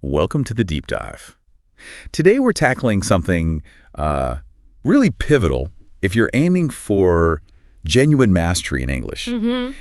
Welcome to the Deep Dive. Today we're tackling something really pivotal if you're aiming for genuine mastery in English.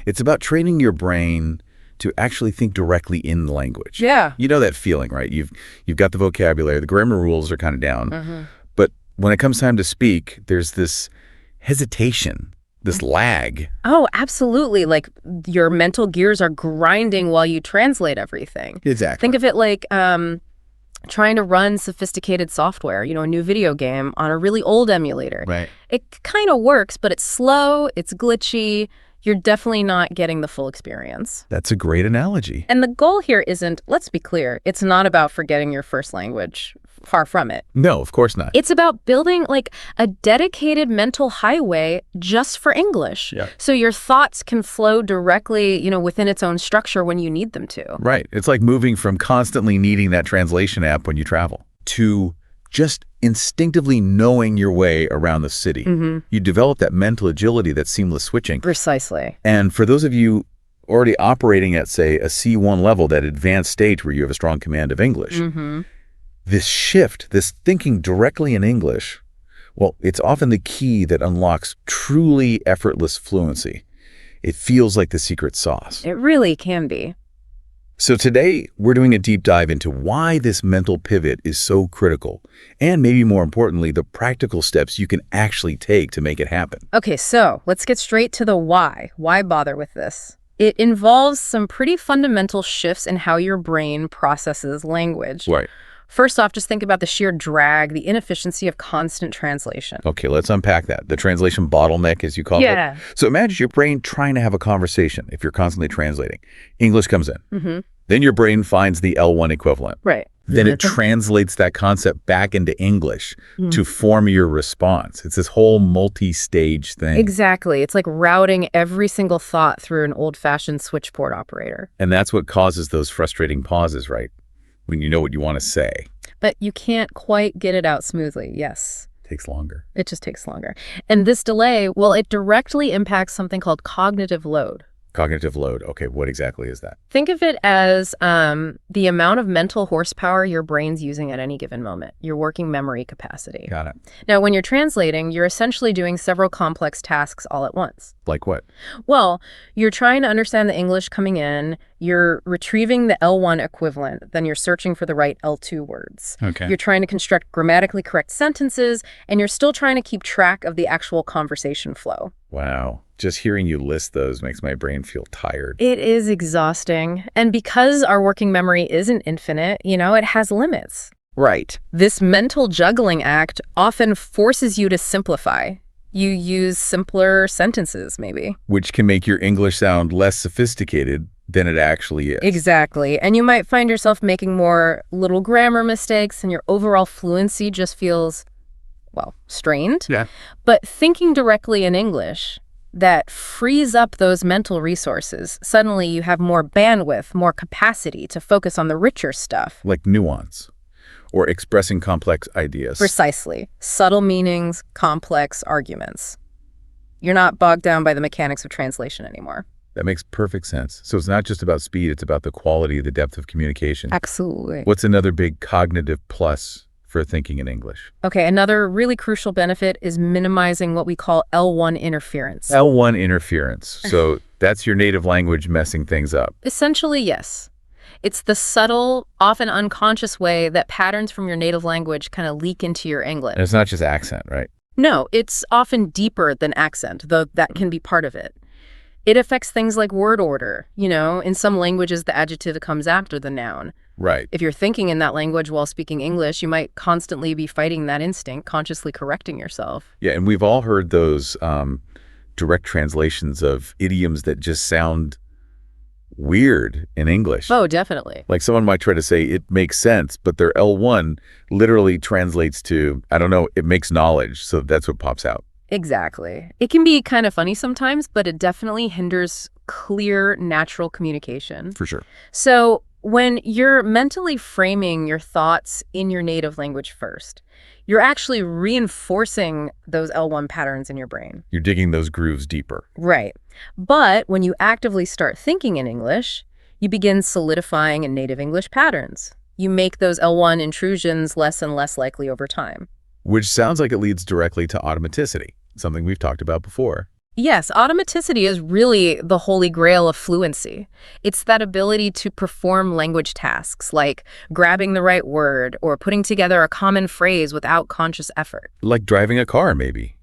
It's about training your brain to actually think directly in the language. Yeah. You know that feeling, right? You've got the vocabulary, the grammar rules are kind of down. But when it comes time to speak, there's this hesitation, this lag. Oh, absolutely. Like your mental gears are grinding while you translate everything. Exactly. Think of it like trying to run sophisticated software, a new video game on a really old emulator. Right. It kind of works, but it's slow, it's glitchy. You're definitely not getting the full experience. That's a great analogy. And the goal here isn't, let's be clear, it's not about forgetting your first language. Far from it. No, of course not. It's about building like a dedicated mental highway just for English. Yeah. So your thoughts can flow directly, within its own structure when you need them to. Right. It's like moving from constantly needing that translation app when you travel to just instinctively knowing your way around the city. You develop that mental agility, that seamless switching. Precisely. And for those of you already operating at, say, a C1 level, that advanced stage where you have a strong command of English, this shift, this thinking directly in English, well, it's often the key that unlocks truly effortless fluency. It feels like the secret sauce. It really can be. So today, we're doing a deep dive into why this mental pivot is so critical, and maybe more importantly, the practical steps you can actually take to make it happen. Okay, so let's get straight to the why. Why bother with this? It involves some pretty fundamental shifts in how your brain processes language. Right. First off, just think about the sheer drag, the inefficiency of constant translation. Okay, let's unpack that. The translation bottleneck, as you call it. So imagine your brain trying to have a conversation if you're constantly translating. English comes in. Then your brain finds the L1 equivalent. Right. Then it translates that concept back into English to form your response. It's this whole multi-stage thing. Exactly. It's like routing every single thought through an old-fashioned switchboard operator. And that's what causes those frustrating pauses, right? When you know what you want to say. But you can't quite get it out smoothly, yes. Takes longer. It just takes longer. And this delay, well, it directly impacts something called cognitive load. Cognitive load. Okay, what exactly is that? Think of it as the amount of mental horsepower your brain's using at any given moment, your working memory capacity. Got it. Now, when you're translating, you're essentially doing several complex tasks all at once. Like what? Well, you're trying to understand the English coming in, you're retrieving the L1 equivalent, then you're searching for the right L2 words. Okay. You're trying to construct grammatically correct sentences, and you're still trying to keep track of the actual conversation flow. Wow. Just hearing you list those makes my brain feel tired. It is exhausting. And because our working memory isn't infinite, it has limits. Right. This mental juggling act often forces you to simplify. You use simpler sentences, maybe. Which can make your English sound less sophisticated than it actually is. Exactly. And you might find yourself making more little grammar mistakes, and your overall fluency just feels, strained. Yeah. But thinking directly in English, that frees up those mental resources. Suddenly you have more bandwidth, more capacity to focus on the richer stuff. Like nuance or expressing complex ideas. Precisely. Subtle meanings, complex arguments. You're not bogged down by the mechanics of translation anymore. That makes perfect sense. So it's not just about speed, it's about the quality, the depth of communication. Absolutely. What's another big cognitive plus for thinking in English? Okay, another really crucial benefit is minimizing what we call L1 interference. L1 interference. So that's your native language messing things up. Essentially, yes. It's the subtle, often unconscious way that patterns from your native language kind of leak into your English. And it's not just accent, right? No, it's often deeper than accent, though that can be part of it. It affects things like word order. In some languages, the adjective comes after the noun. Right. If you're thinking in that language while speaking English, you might constantly be fighting that instinct, consciously correcting yourself. Yeah, and we've all heard those direct translations of idioms that just sound weird in English. Oh, definitely. Like someone might try to say it makes sense, but their L1 literally translates to, I don't know, it makes knowledge. So that's what pops out. Exactly. It can be kind of funny sometimes, but it definitely hinders clear, natural communication. For sure. So when you're mentally framing your thoughts in your native language first, you're actually reinforcing those L1 patterns in your brain. You're digging those grooves deeper. Right. But when you actively start thinking in English, you begin solidifying in native English patterns. You make those L1 intrusions less and less likely over time. Which sounds like it leads directly to automaticity, something we've talked about before. Yes, automaticity is really the holy grail of fluency. It's that ability to perform language tasks like grabbing the right word or putting together a common phrase without conscious effort. Like driving a car, maybe.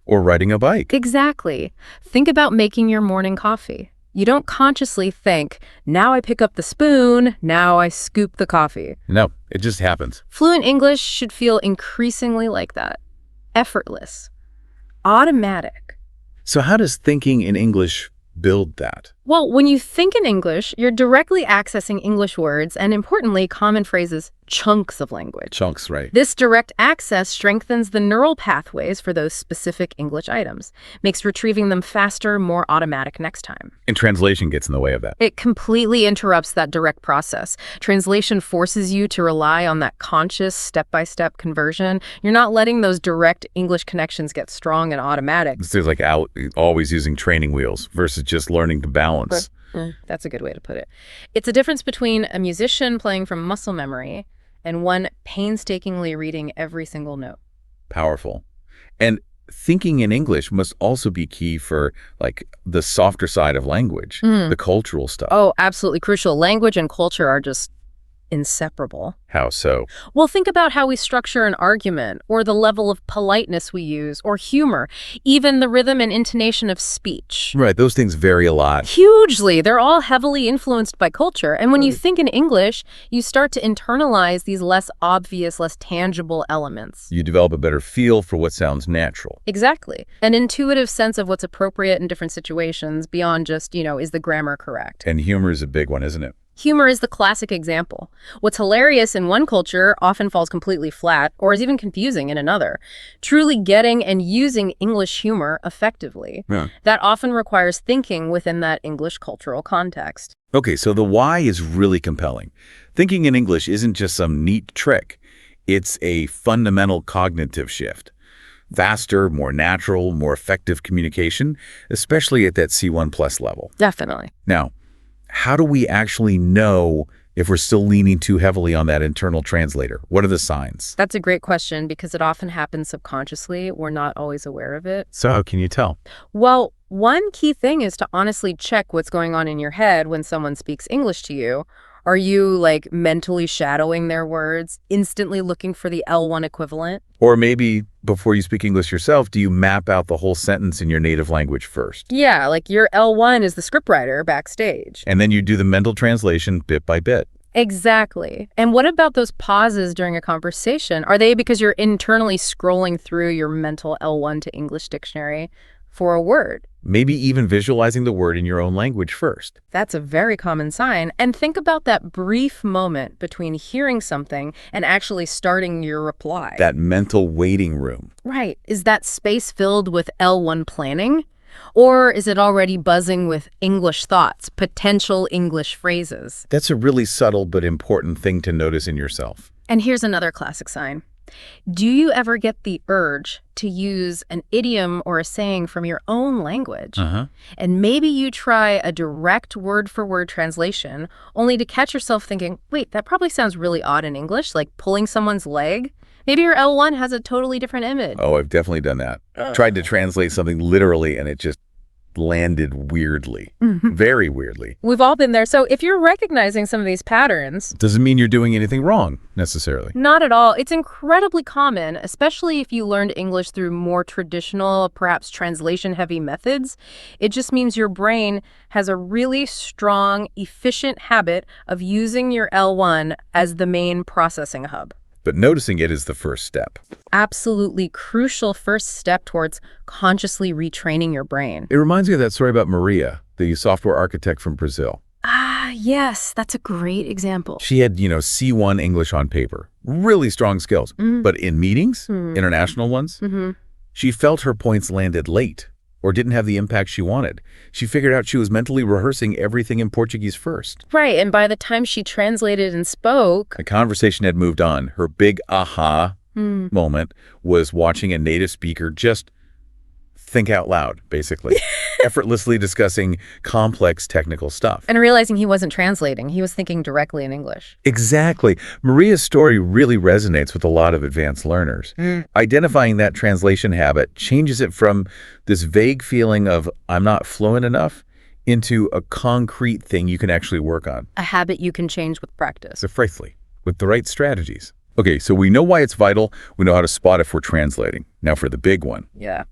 Or riding a bike. Exactly. Think about making your morning coffee. You don't consciously think, now I pick up the spoon, now I scoop the coffee. No, it just happens. Fluent English should feel increasingly like that. Effortless. Automatic. So how does thinking in English build that? Well, when you think in English, you're directly accessing English words and, importantly, common phrases, chunks of language. Chunks, right. This direct access strengthens the neural pathways for those specific English items, makes retrieving them faster, more automatic next time. And translation gets in the way of that. It completely interrupts that direct process. Translation forces you to rely on that conscious, step-by-step conversion. You're not letting those direct English connections get strong and automatic. It's like always using training wheels versus just learning to balance. That's a good way to put it. It's a difference between a musician playing from muscle memory and one painstakingly reading every single note. Powerful. And thinking in English must also be key for like the softer side of language, the cultural stuff. Oh, absolutely crucial. Language and culture are just inseparable. How so? Well, think about how we structure an argument, or the level of politeness we use, or humor, even the rhythm and intonation of speech. Right, those things vary a lot. Hugely. They're all heavily influenced by culture. And when you think in English, you start to internalize these less obvious, less tangible elements. You develop a better feel for what sounds natural. Exactly. An intuitive sense of what's appropriate in different situations beyond just, is the grammar correct? And humor is a big one, isn't it? Humor is the classic example. What's hilarious in one culture often falls completely flat or is even confusing in another. Truly getting and using English humor effectively, that often requires thinking within that English cultural context. Okay, so the why is really compelling. Thinking in English isn't just some neat trick. It's a fundamental cognitive shift. Faster, more natural, more effective communication, especially at that C1 plus level. Definitely. Now, how do we actually know if we're still leaning too heavily on that internal translator? What are the signs? That's a great question because it often happens subconsciously. We're not always aware of it. So how can you tell? Well, one key thing is to honestly check what's going on in your head when someone speaks English to you. Are you mentally shadowing their words, instantly looking for the L1 equivalent? Or maybe before you speak English yourself, do you map out the whole sentence in your native language first? Yeah, your L1 is the scriptwriter backstage. And then you do the mental translation bit by bit. Exactly. And what about those pauses during a conversation? Are they because you're internally scrolling through your mental L1 to English dictionary for a word? Maybe even visualizing the word in your own language first. That's a very common sign. And think about that brief moment between hearing something and actually starting your reply. That mental waiting room. Right. Is that space filled with L1 planning? Or is it already buzzing with English thoughts, potential English phrases? That's a really subtle but important thing to notice in yourself. And here's another classic sign. Do you ever get the urge to use an idiom or a saying from your own language? And maybe you try a direct word-for-word translation, only to catch yourself thinking, wait, that probably sounds really odd in English, like pulling someone's leg? Maybe your L1 has a totally different image. Oh, I've definitely done that. Tried to translate something literally, and it just landed weirdly. Very weirdly. We've all been there. So if you're recognizing some of these patterns... Doesn't mean you're doing anything wrong, necessarily. Not at all. It's incredibly common, especially if you learned English through more traditional, perhaps translation-heavy methods. It just means your brain has a really strong, efficient habit of using your L1 as the main processing hub. But noticing it is the first step. Absolutely crucial first step towards consciously retraining your brain. It reminds me of that story about Maria, the software architect from Brazil. Ah, yes, that's a great example. She had, C1 English on paper. Really strong skills. But in meetings, international ones, she felt her points landed late or didn't have the impact she wanted. She figured out she was mentally rehearsing everything in Portuguese first. Right, and by the time she translated and spoke... The conversation had moved on. Her big aha moment was watching a native speaker just think out loud, basically. Effortlessly discussing complex technical stuff. And realizing he wasn't translating, he was thinking directly in English. Exactly. Maria's story really resonates with a lot of advanced learners. Identifying that translation habit changes it from this vague feeling of I'm not fluent enough into a concrete thing you can actually work on. A habit you can change with practice. Precisely, with the right strategies. Okay, so we know why it's vital. We know how to spot if we're translating. Now for the big one. Yeah.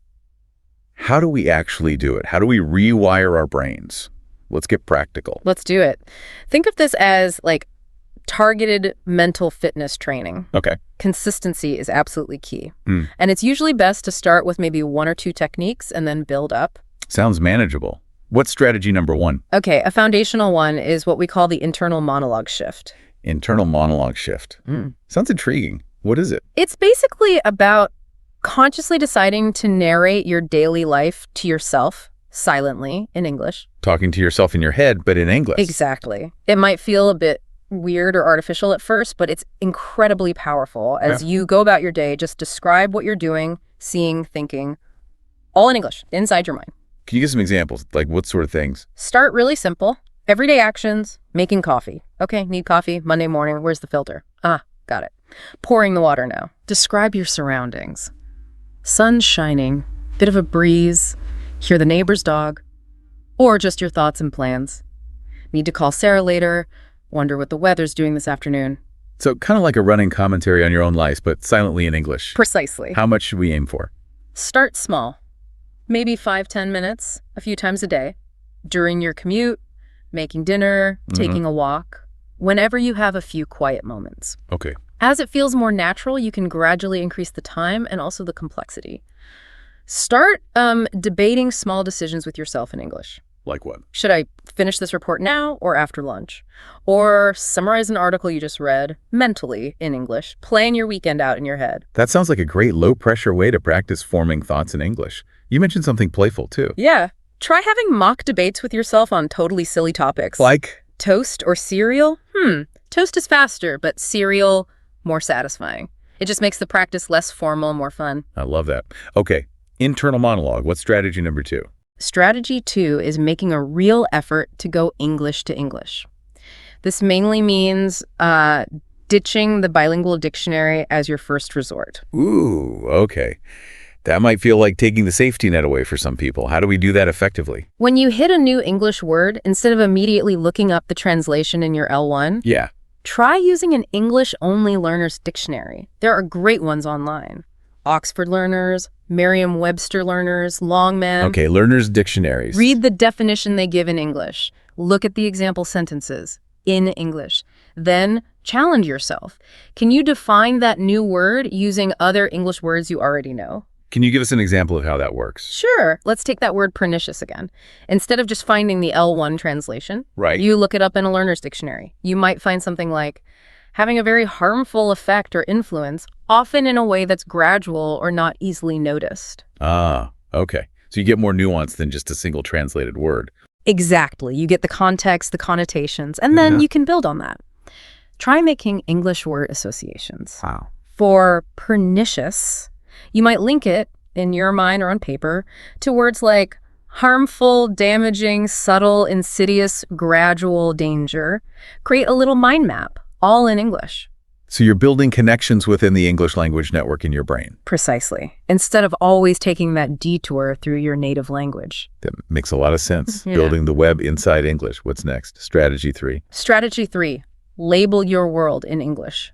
How do we actually do it? How do we rewire our brains? Let's get practical. Let's do it. Think of this as like targeted mental fitness training. Okay. Consistency is absolutely key. And it's usually best to start with maybe 1 or 2 techniques and then build up. Sounds manageable. What's strategy number 1? Okay, a foundational one is what we call the internal monologue shift. Internal monologue shift. Sounds intriguing. What is it? It's basically about consciously deciding to narrate your daily life to yourself silently in English. Talking to yourself in your head, but in English. Exactly. It might feel a bit weird or artificial at first, but it's incredibly powerful. As you go about your day, just describe what you're doing, seeing, thinking, all in English, inside your mind. Can you give some examples? Like what sort of things? Start really simple. Everyday actions, making coffee. Okay, need coffee, Monday morning, where's the filter? Ah, got it. Pouring the water now. Describe your surroundings. Sun shining, bit of a breeze, hear the neighbor's dog, or just your thoughts and plans. Need to call Sarah later, wonder what the weather's doing this afternoon. So kind of like a running commentary on your own life, but silently in English. Precisely. How much should we aim for? Start small. Maybe 5-10 minutes, a few times a day, during your commute, making dinner, taking a walk, whenever you have a few quiet moments. Okay. As it feels more natural, you can gradually increase the time and also the complexity. Start debating small decisions with yourself in English. Like what? Should I finish this report now or after lunch? Or summarize an article you just read mentally in English, playing your weekend out in your head. That sounds like a great low-pressure way to practice forming thoughts in English. You mentioned something playful, too. Yeah. Try having mock debates with yourself on totally silly topics. Like? Toast or cereal? Toast is faster, but cereal, more satisfying. It just makes the practice less formal, more fun. I love that. Okay. Internal monologue. What's strategy number 2? Strategy 2 is making a real effort to go English to English. This mainly means ditching the bilingual dictionary as your first resort. Ooh, okay. That might feel like taking the safety net away for some people. How do we do that effectively? When you hit a new English word, instead of immediately looking up the translation in your L1, Yeah. try using an English-only learner's dictionary. There are great ones online. Oxford Learners, Merriam-Webster Learners, Longman. Okay, learners' dictionaries. Read the definition they give in English. Look at the example sentences in English. Then challenge yourself. Can you define that new word using other English words you already know? Can you give us an example of how that works? Sure. Let's take that word pernicious again. Instead of just finding the L1 translation, Right. you look it up in a learner's dictionary. You might find something like, having a very harmful effect or influence, often in a way that's gradual or not easily noticed. Ah, okay. So you get more nuance than just a single translated word. Exactly. You get the context, the connotations, and then you can build on that. Try making English word associations. Wow. For pernicious, you might link it, in your mind or on paper, to words like harmful, damaging, subtle, insidious, gradual danger. Create a little mind map, all in English. So you're building connections within the English language network in your brain. Precisely. Instead of always taking that detour through your native language. That makes a lot of sense. Yeah. Building the web inside English. What's next? Strategy 3. Strategy 3, label your world in English.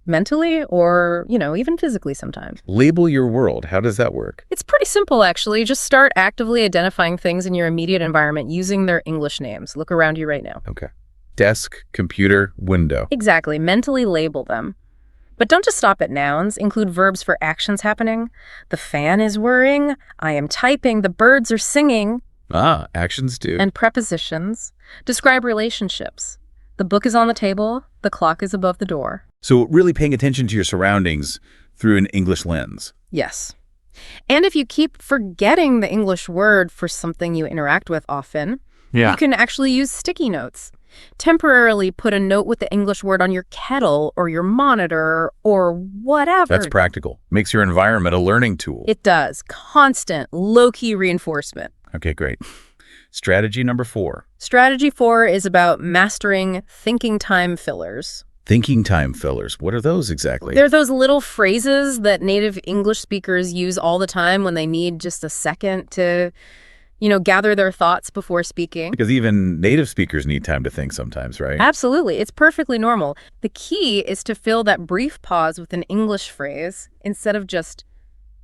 Mentally or, even physically sometimes. Label your world. How does that work? It's pretty simple, actually. Just start actively identifying things in your immediate environment using their English names. Look around you right now. Okay. Desk, computer, window. Exactly. Mentally label them. But don't just stop at nouns. Include verbs for actions happening. The fan is whirring. I am typing. The birds are singing. Ah, actions too. And prepositions. Describe relationships. The book is on the table. The clock is above the door. So really paying attention to your surroundings through an English lens. Yes. And if you keep forgetting the English word for something you interact with often, you can actually use sticky notes. Temporarily put a note with the English word on your kettle or your monitor or whatever. That's practical. Makes your environment a learning tool. It does. Constant, low-key reinforcement. Okay, great. Strategy number 4. Strategy 4 is about mastering thinking time fillers. Thinking time fillers. What are those exactly? They're those little phrases that native English speakers use all the time when they need just a second to, gather their thoughts before speaking. Because even native speakers need time to think sometimes, right? Absolutely. It's perfectly normal. The key is to fill that brief pause with an English phrase instead of just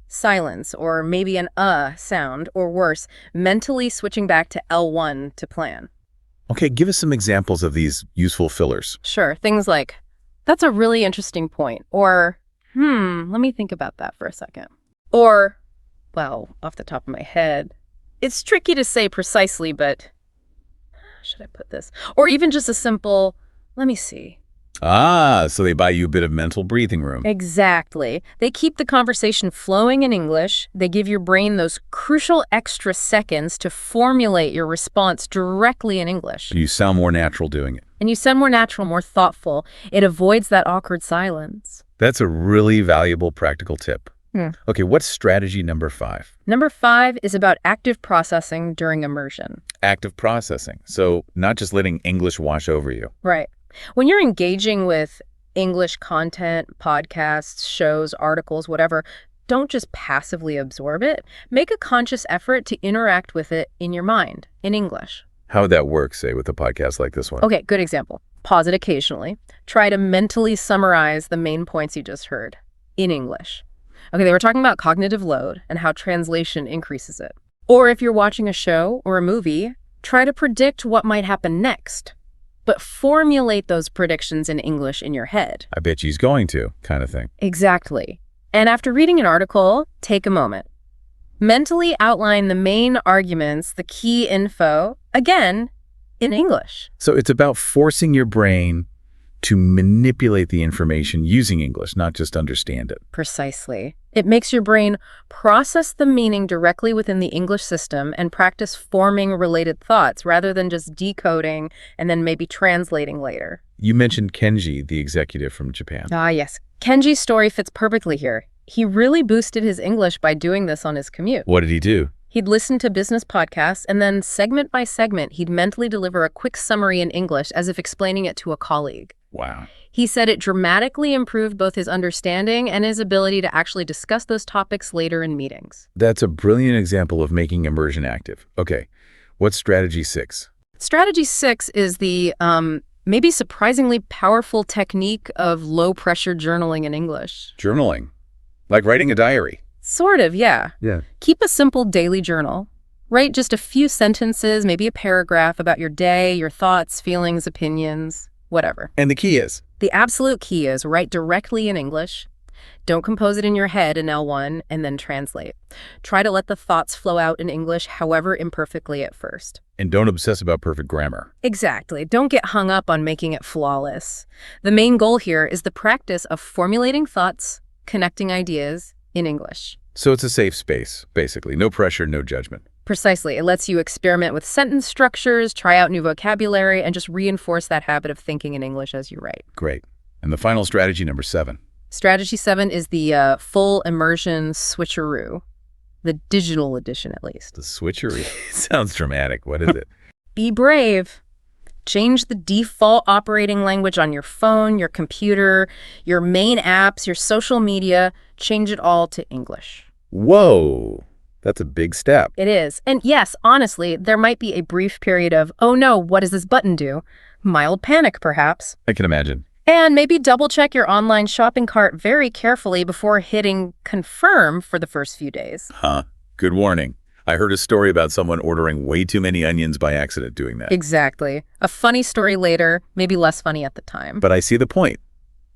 silence or maybe an sound, or worse, mentally switching back to L1 to plan. Okay, give us some examples of these useful fillers. Sure. Things like, that's a really interesting point. Or, let me think about that for a second. Or, well, off the top of my head, it's tricky to say precisely, but how should I put this? Or even just a simple, let me see. So they buy you a bit of mental breathing room. Exactly. They keep the conversation flowing in English. They give your brain those crucial extra seconds to formulate your response directly in English. You sound more natural doing it. And you sound more natural, more thoughtful. It avoids that awkward silence. That's a really valuable practical tip. Okay, what's strategy number 5? Number 5 is about active processing during immersion. Active processing. So not just letting English wash over you. Right. When you're engaging with English content, podcasts, shows, articles, whatever, don't just passively absorb it. Make a conscious effort to interact with it in your mind, in English. How would that work, say, with a podcast like this one? Okay, good example. Pause it occasionally. Try to mentally summarize the main points you just heard in English. Okay, they were talking about cognitive load and how translation increases it. Or if you're watching a show or a movie, try to predict what might happen next. But formulate those predictions in English in your head. I bet she's going to, kind of thing. Exactly. And after reading an article, take a moment. Mentally outline the main arguments, the key info, again, in English. So it's about forcing your brain to manipulate the information using English, not just understand it. Precisely. It makes your brain process the meaning directly within the English system and practice forming related thoughts rather than just decoding and then maybe translating later. You mentioned Kenji, the executive from Japan. Ah, yes. Kenji's story fits perfectly here. He really boosted his English by doing this on his commute. What did he do? He'd listen to business podcasts, and then segment by segment, he'd mentally deliver a quick summary in English as if explaining it to a colleague. Wow. He said it dramatically improved both his understanding and his ability to actually discuss those topics later in meetings. That's a brilliant example of making immersion active. Okay, what's strategy 6? Strategy 6 is the maybe surprisingly powerful technique of low-pressure journaling in English. Journaling? Like writing a diary? Sort of, yeah. Yeah. Keep a simple daily journal. Write just a few sentences, maybe a paragraph about your day, your thoughts, feelings, opinions, whatever. And the key is? The absolute key is write directly in English. Don't compose it in your head in L1 and then translate. Try to let the thoughts flow out in English, however imperfectly at first. And don't obsess about perfect grammar. Exactly. Don't get hung up on making it flawless. The main goal here is the practice of formulating thoughts, connecting ideas in English. So it's a safe space, basically. No pressure, no judgment. Precisely. It lets you experiment with sentence structures, try out new vocabulary, and just reinforce that habit of thinking in English as you write. Great. And the final strategy, number 7. Strategy 7 is the full immersion switcheroo. The digital edition, at least. The switcheroo. Sounds dramatic. What is it? Be brave. Change the default operating language on your phone, your computer, your main apps, your social media. Change it all to English. Whoa. That's a big step. It is. And yes, honestly, there might be a brief period of, oh no, what does this button do? Mild panic, perhaps. I can imagine. And maybe double-check your online shopping cart very carefully before hitting confirm for the first few days. Huh. Good warning. I heard a story about someone ordering way too many onions by accident doing that. Exactly. A funny story later, maybe less funny at the time. But I see the point.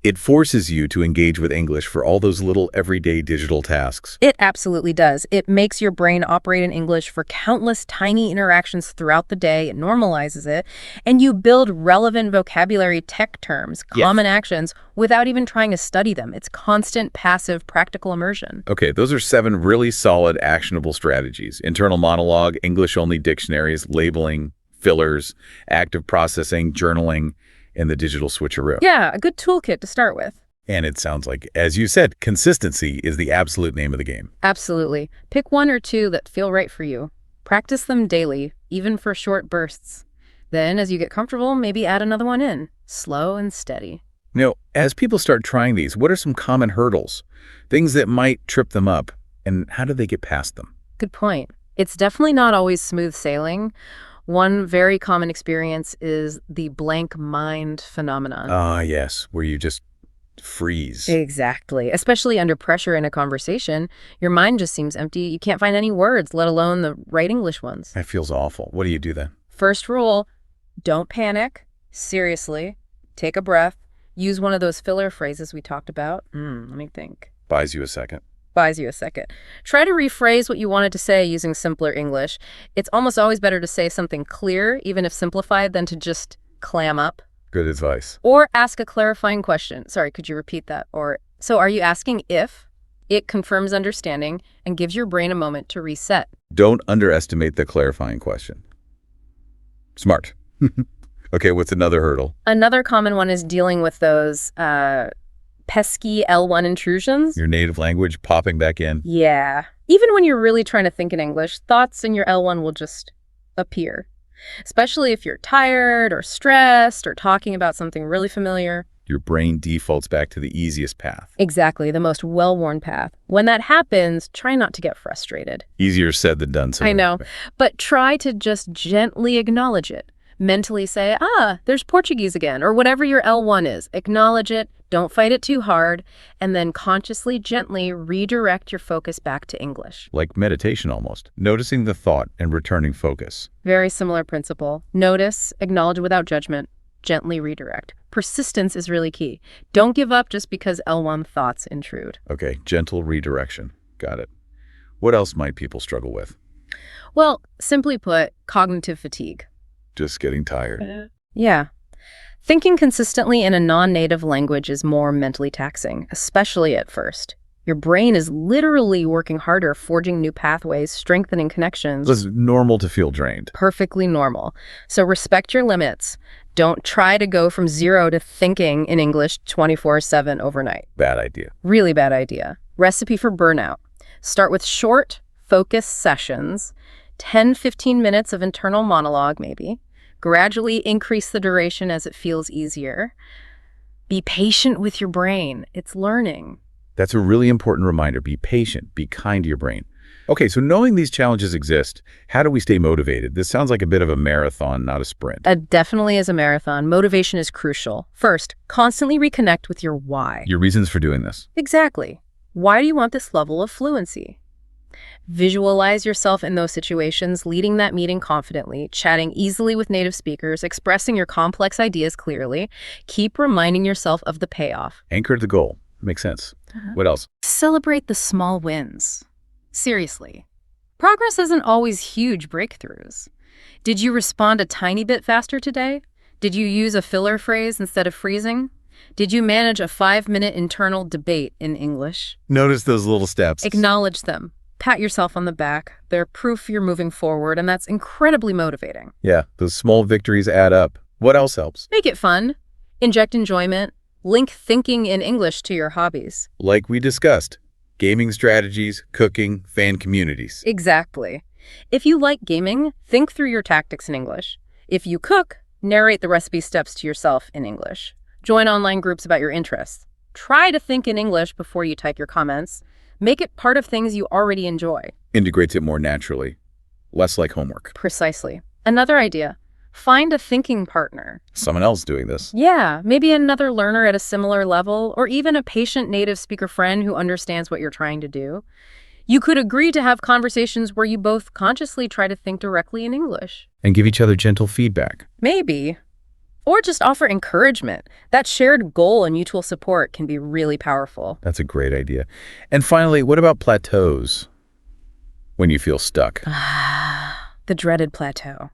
It forces you to engage with English for all those little everyday digital tasks. It absolutely does. It makes your brain operate in English for countless tiny interactions throughout the day. It normalizes it. And you build relevant vocabulary, tech terms, common actions without even trying to study them. It's constant, passive, practical immersion. Okay, those are 7 really solid, actionable strategies. Internal monologue, English-only dictionaries, labeling, fillers, active processing, journaling, and the digital switcheroo. Yeah, a good toolkit to start with. And it sounds like, as you said, consistency is the absolute name of the game. Absolutely. Pick one or two that feel right for you. Practice them daily, even for short bursts. Then, as you get comfortable, maybe add another one in, slow and steady. Now, as people start trying these, what are some common hurdles? Things that might trip them up, and how do they get past them? Good point. It's definitely not always smooth sailing. One very common experience is the blank mind phenomenon. Ah, yes, where you just freeze. Exactly. Especially under pressure in a conversation, your mind just seems empty. You can't find any words, let alone the right English ones. That feels awful. What do you do then? First rule, don't panic. Seriously. Take a breath. Use one of those filler phrases we talked about. Let me think. Buys you a second. Buys you a second. Try to rephrase what you wanted to say using simpler English. It's almost always better to say something clear, even if simplified, than to just clam up. Good advice. Or ask a clarifying question. Sorry, could you repeat that? Or, so are you asking if? It confirms understanding and gives your brain a moment to reset. Don't underestimate the clarifying question. Smart. Okay, what's another hurdle? Another common one is dealing with those pesky L1 intrusions. Your native language popping back in. Yeah. Even when you're really trying to think in English, thoughts in your L1 will just appear. Especially if you're tired or stressed or talking about something really familiar. Your brain defaults back to the easiest path. Exactly, the most well-worn path. When that happens, try not to get frustrated. Easier said than done. I know, but try to just gently acknowledge it. Mentally say, there's Portuguese again, or whatever your L1 is. Acknowledge it, don't fight it too hard, and then consciously, gently redirect your focus back to English. Like meditation almost. Noticing the thought and returning focus. Very similar principle. Notice, acknowledge without judgment, gently redirect. Persistence is really key. Don't give up just because L1 thoughts intrude. Okay, gentle redirection. Got it. What else might people struggle with? Well, simply put, cognitive fatigue. Just getting tired. Yeah. Thinking consistently in a non-native language is more mentally taxing, especially at first. Your brain is literally working harder, forging new pathways, strengthening connections. It's normal to feel drained. Perfectly normal. So respect your limits. Don't try to go from zero to thinking in English 24/7 overnight. Bad idea. Really bad idea. Recipe for burnout. Start with short, focused sessions, 10-15 minutes of internal monologue maybe. Gradually increase the duration as it feels easier. Be patient with your brain. It's learning. That's a really important reminder. Be patient. Be kind to your brain. Okay, so knowing these challenges exist, how do we stay motivated? This sounds like a bit of a marathon, not a sprint. It definitely is a marathon. Motivation is crucial. First, constantly reconnect with your why. Your reasons for doing this. Exactly. Why do you want this level of fluency? Visualize yourself in those situations, leading that meeting confidently, chatting easily with native speakers, expressing your complex ideas clearly. Keep reminding yourself of the payoff. Anchor the goal. Makes sense. What else? Celebrate the small wins. Seriously. Progress isn't always huge breakthroughs. Did you respond a tiny bit faster today? Did you use a filler phrase instead of freezing? Did you manage a 5-minute internal debate in English? Notice those little steps. Acknowledge them. Pat yourself on the back. They're proof you're moving forward, and that's incredibly motivating. Yeah, those small victories add up. What else helps? Make it fun. Inject enjoyment. Link thinking in English to your hobbies. Like we discussed, gaming strategies, cooking, fan communities. Exactly. If you like gaming, think through your tactics in English. If you cook, narrate the recipe steps to yourself in English. Join online groups about your interests. Try to think in English before you type your comments. Make it part of things you already enjoy. Integrates it more naturally. Less like homework. Precisely. Another idea. Find a thinking partner. Someone else doing this. Yeah, maybe another learner at a similar level, or even a patient native speaker friend who understands what you're trying to do. You could agree to have conversations where you both consciously try to think directly in English. And give each other gentle feedback. Maybe. Or just offer encouragement. That shared goal and mutual support can be really powerful. That's a great idea. And finally, what about plateaus? When you feel stuck. The dreaded plateau.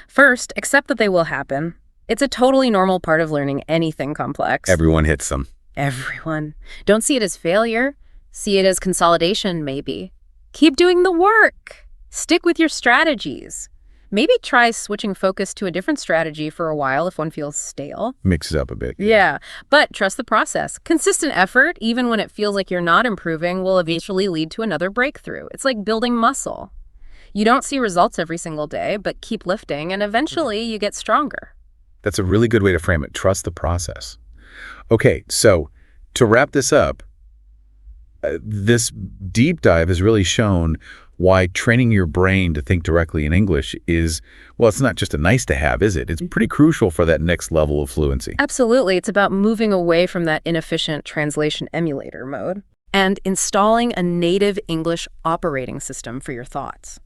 First, accept that they will happen. It's a totally normal part of learning anything complex. Everyone hits them. Everyone. Don't see it as failure. See it as consolidation, maybe. Keep doing the work. Stick with your strategies. Maybe try switching focus to a different strategy for a while if one feels stale. Mix it up a bit. Yeah, but trust the process. Consistent effort, even when it feels like you're not improving, will eventually lead to another breakthrough. It's like building muscle. You don't see results every single day, but keep lifting, and eventually you get stronger. That's a really good way to frame it. Trust the process. Okay, so to wrap this up, this deep dive has really shown why training your brain to think directly in English is, well, it's not just a nice to have, is it? It's pretty crucial for that next level of fluency. Absolutely. It's about moving away from that inefficient translation emulator mode and installing a native English operating system for your thoughts.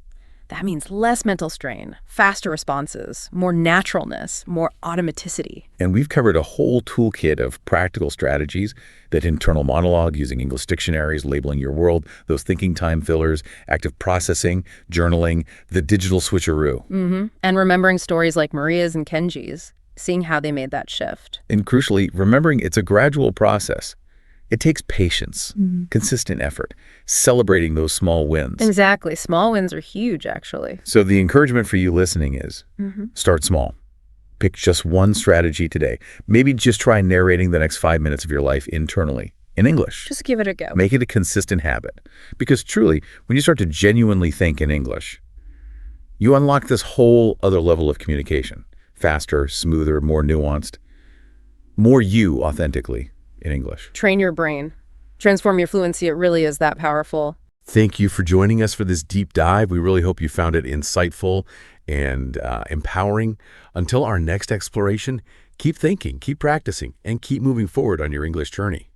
That means less mental strain, faster responses, more naturalness, more automaticity. And we've covered a whole toolkit of practical strategies: that internal monologue, using English dictionaries, labeling your world, those thinking time fillers, active processing, journaling, the digital switcheroo. And remembering stories like Maria's and Kenji's, seeing how they made that shift. And crucially, remembering it's a gradual process. It takes patience, consistent effort, celebrating those small wins. Exactly. Small wins are huge, actually. So the encouragement for you listening is start small. Pick just one strategy today. Maybe just try narrating the next 5 minutes of your life internally in English. Just give it a go. Make it a consistent habit. Because truly, when you start to genuinely think in English, you unlock this whole other level of communication. Faster, smoother, more nuanced, more you authentically in English. Train your brain. Transform your fluency. It really is that powerful. Thank you for joining us for this deep dive. We really hope you found it insightful and empowering. Until our next exploration, keep thinking, keep practicing, and keep moving forward on your English journey.